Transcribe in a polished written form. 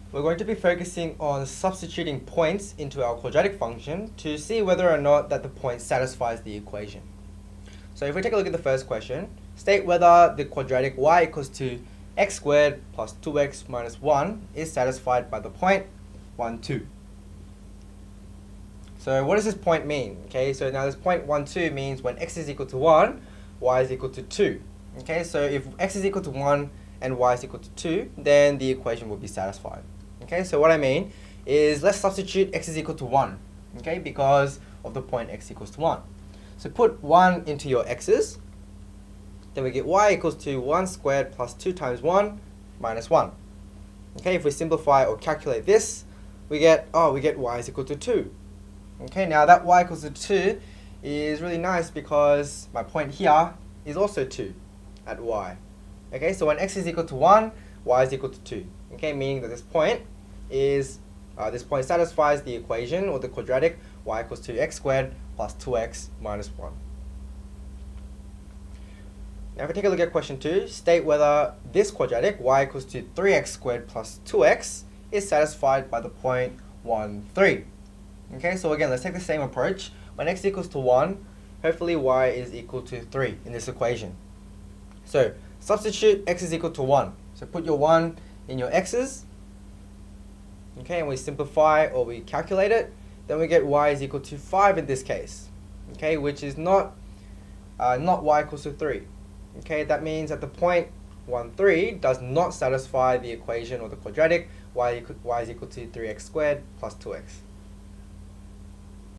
We're going to be focusing on substituting points into our quadratic function to see whether or not that the point satisfies the equation. So if we take a look at the first question, state whether the quadratic y equals to x squared plus 2x minus 1 is satisfied by the point 1, 2. So what does this point mean? Okay, so now this point 1, 2 means when x is equal to 1, y is equal to 2. Okay, so if x is equal to 1 and y is equal to 2, then the equation will be satisfied. Okay, so what I mean is let's substitute x is equal to 1, okay, because of the point x equals to 1. So put 1 into your x's, then we get y equals to 1 squared plus 2 times 1 minus 1. Okay, if we simplify or calculate this, we get y is equal to 2. Okay, now that y equals to 2 is really nice because my point here is also 2 at y. Okay, so when x is equal to 1, y is equal to 2. Okay, meaning that this point satisfies the equation or the quadratic y equals to x squared plus 2x minus 1. Now if we take a look at question 2, state whether this quadratic y equals to 3x squared plus 2x is satisfied by the point 1, 3. Okay, so again, let's take the same approach. When x equals to 1, hopefully y is equal to 3 in this equation. So substitute x is equal to 1. So put your 1 in your x's. Okay, and we simplify or we calculate it. Then we get y is equal to 5 in this case. Okay, which is not y equals to 3. Okay, that means that the point 1, 3 does not satisfy the equation or the quadratic y is equal to 3x squared plus 2x.